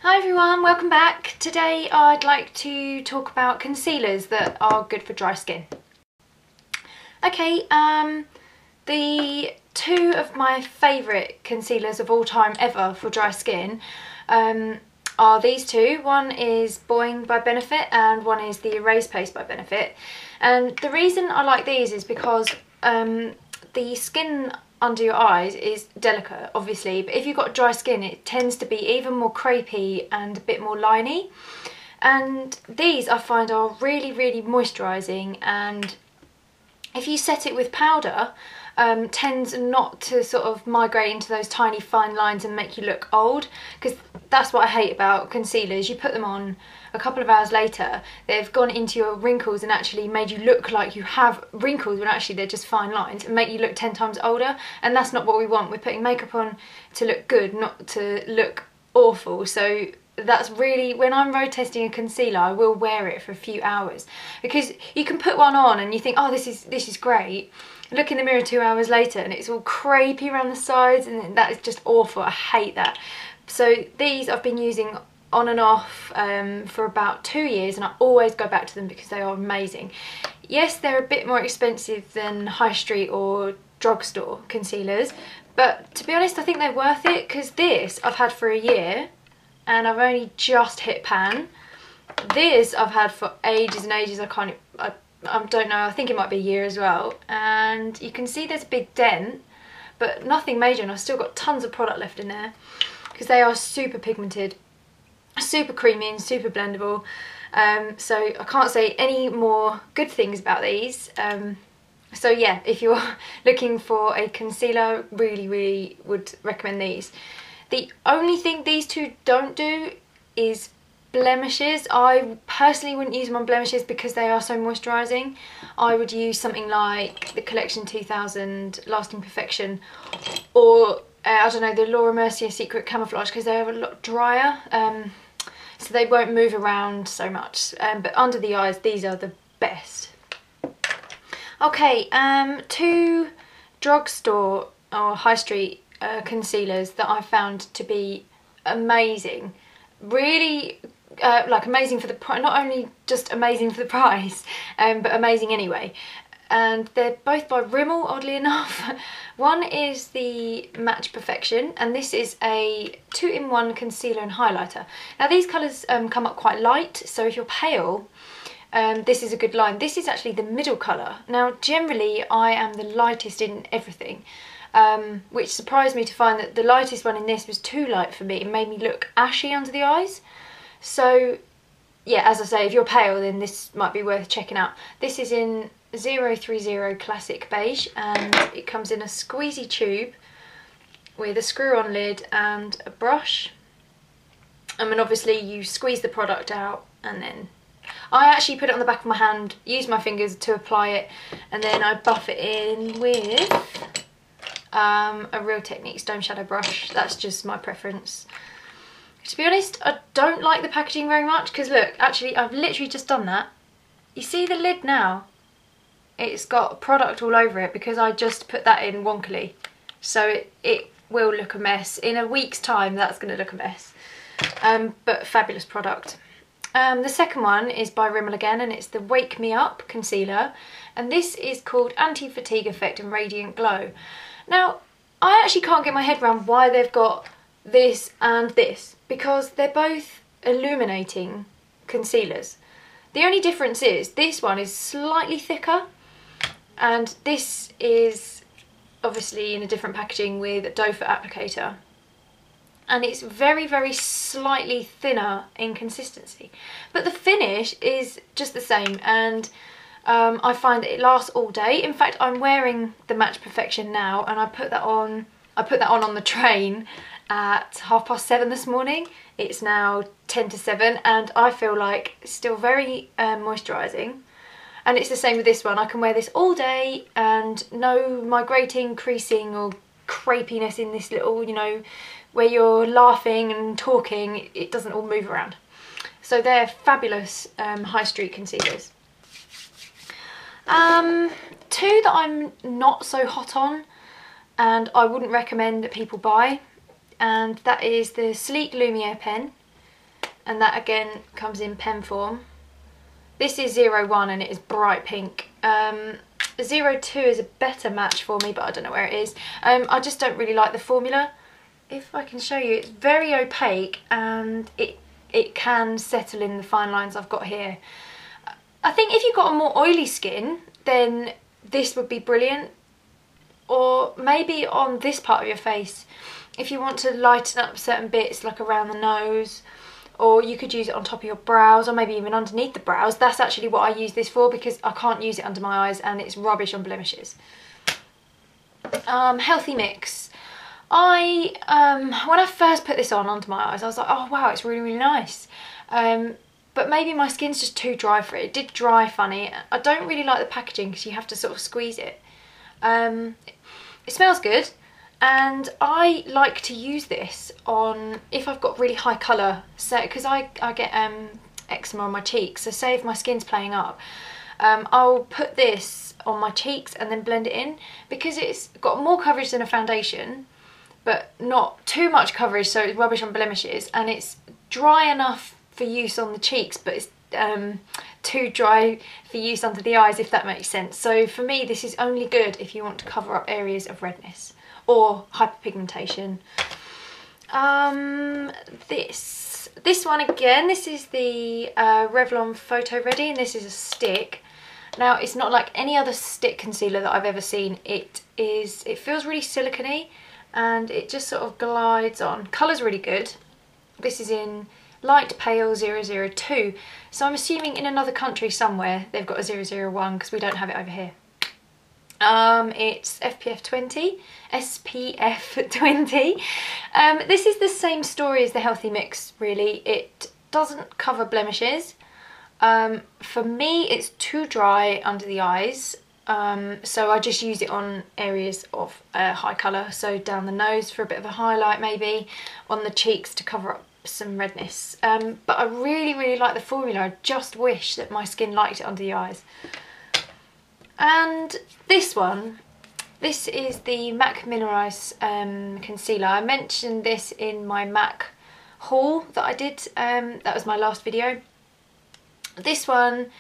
Hi everyone, welcome back. Today I'd like to talk about concealers that are good for dry skin. Okay, the two of my favourite concealers of all time ever for dry skin are these two. One is Boi-ing by Benefit and one is the Erase Paste by Benefit. And the reason I like these is because the skin under your eyes is delicate, obviously, but if you've got dry skin it tends to be even more crepey and a bit more liney. And these I find are really moisturising, and if you set it with powder tends not to sort of migrate into those tiny fine lines and make you look old, because that's what I hate about concealers. You put them on a couple of hours later, they've gone into your wrinkles and actually made you look like you have wrinkles when actually they're just fine lines, and make you look 10 times older, and that's not what we want. We're putting makeup on to look good, not to look awful. So that's really, when I'm road testing a concealer, I will wear it for a few hours, because you can put one on and you think, oh, this is great. Look in the mirror 2 hours later and it's all crepey around the sides, and that is just awful. I hate that. So these I've been using on and off for about 2 years, and I always go back to them because they are amazing. Yes, they're a bit more expensive than high street or drugstore concealers, but to be honest I think they're worth it, because this I've had for a year and I've only just hit pan. This I've had for ages and ages. I don't know, I think it might be a year as well, and you can see there's a big dent but nothing major, and I've still got tons of product left in there because they are super pigmented, super creamy and super blendable. So I can't say any more good things about these. So yeah, if you're looking for a concealer, really would recommend these. The only thing these two don't do is blemishes. I personally wouldn't use them on blemishes because they are so moisturising. I would use something like the Collection 2000 Lasting Perfection, or I don't know, the Laura Mercier Secret Camouflage, because they're a lot drier, so they won't move around so much. But under the eyes, these are the best. Okay, two drugstore or high street concealers that I found to be amazing. Really like amazing for the price, not only just amazing for the price, but amazing anyway. And they're both by Rimmel, oddly enough. One is the Match Perfection, and this is a 2-in-1 concealer and highlighter. Now these colours come up quite light, so if you're pale, this is a good line. This is actually the middle colour. Now generally I am the lightest in everything, which surprised me to find that the lightest one in this was too light for me. It made me look ashy under the eyes. So yeah, as I say, if you're pale then this might be worth checking out. This is in 030 Classic Beige, and it comes in a squeezy tube with a screw-on lid and a brush. And then obviously you squeeze the product out, and then I actually put it on the back of my hand, use my fingers to apply it, and then I buff it in with a Real Technique Stone Shadow brush. That's just my preference. To be honest, I don't like the packaging very much, because look, actually I've literally just done that. You see the lid now? It's got product all over it because I just put that in wonkily. So it will look a mess. In a week's time that's going to look a mess. But fabulous product. The second one is by Rimmel again, and it's the Wake Me Up Concealer. And this is called Anti-Fatigue Effect and Radiant Glow. Now, I actually can't get my head around why they've got this and this, because they're both illuminating concealers. The only difference is this one is slightly thicker, and this is obviously in a different packaging with a doe foot applicator, and it's very slightly thinner in consistency, but the finish is just the same. And I find that it lasts all day. In fact, I'm wearing the Match Perfection now, and I put that on the train at 7:30 this morning. It's now 10 to 7, and I feel like it's still very moisturising. And it's the same with this one. I can wear this all day and no migrating, creasing or crepiness in this little, you know, where you're laughing and talking, it doesn't all move around. So they're fabulous high street concealers. Two that I'm not so hot on and I wouldn't recommend that people buy, and that is the Sleek Lumiere pen and that again comes in pen form. This is 01 and it is bright pink. 02 is a better match for me, but I don't know where it is. I just don't really like the formula. If I can show you, it's very opaque and it can settle in the fine lines I've got here. I think if you've got a more oily skin, then this would be brilliant. Or maybe on this part of your face, if you want to lighten up certain bits, like around the nose, or you could use it on top of your brows, or maybe even underneath the brows. That's actually what I use this for, because I can't use it under my eyes and it's rubbish on blemishes. Healthy mix. When I first put this on under my eyes, I was like, oh wow, it's really, really nice. But maybe my skin's just too dry for it. It did dry funny. I don't really like the packaging because you have to sort of squeeze it. It smells good. And I like to use this on, if I've got really high colour, so because I get eczema on my cheeks, so say if my skin's playing up, I'll put this on my cheeks and then blend it in, because it's got more coverage than a foundation, but not too much coverage so it's rubbish on blemishes, and it's dry enough for use on the cheeks, but it's too dry for use under the eyes, if that makes sense. So for me, this is only good if you want to cover up areas of redness or hyperpigmentation. This one again, this is the Revlon Photo Ready, and this is a stick. Now it's not like any other stick concealer that I've ever seen. It feels really silicone and it just sort of glides on. Colour's really good. This is in light pale 002, so I'm assuming in another country somewhere they've got a 001 because we don't have it over here. It's SPF 20. This is the same story as the Healthy Mix, really. It doesn't cover blemishes. For me, it's too dry under the eyes, so I just use it on areas of high colour, so down the nose for a bit of a highlight, maybe on the cheeks to cover up some redness. But I really, really like the formula. I just wish that my skin liked it under the eyes. And this one, this is the MAC Mineralize Concealer. I mentioned this in my MAC haul that I did, that was my last video. This one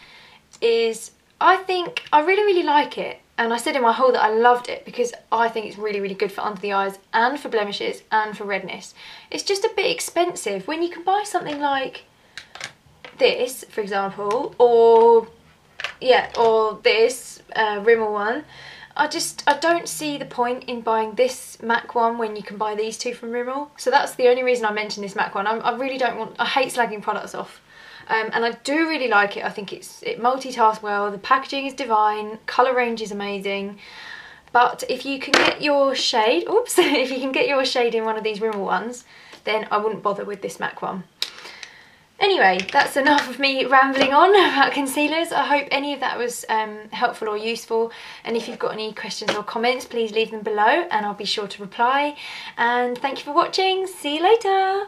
is, I think, I really, really like it. And I said in my haul that I loved it because I think it's really, really good for under the eyes and for blemishes and for redness. It's just a bit expensive when you can buy something like this, for example, or this Rimmel one. I don't see the point in buying this MAC one when you can buy these two from Rimmel. So that's the only reason I mentioned this MAC one. I really don't want, I hate slagging products off. And I do really like it. I think it multitasks well. The packaging is divine. Colour range is amazing. But if you can get your shade, if you can get your shade in one of these Rimmel ones, then I wouldn't bother with this MAC one. Anyway, that's enough of me rambling on about concealers. I hope any of that was helpful or useful. And if you've got any questions or comments, please leave them below and I'll be sure to reply. And thank you for watching. See you later.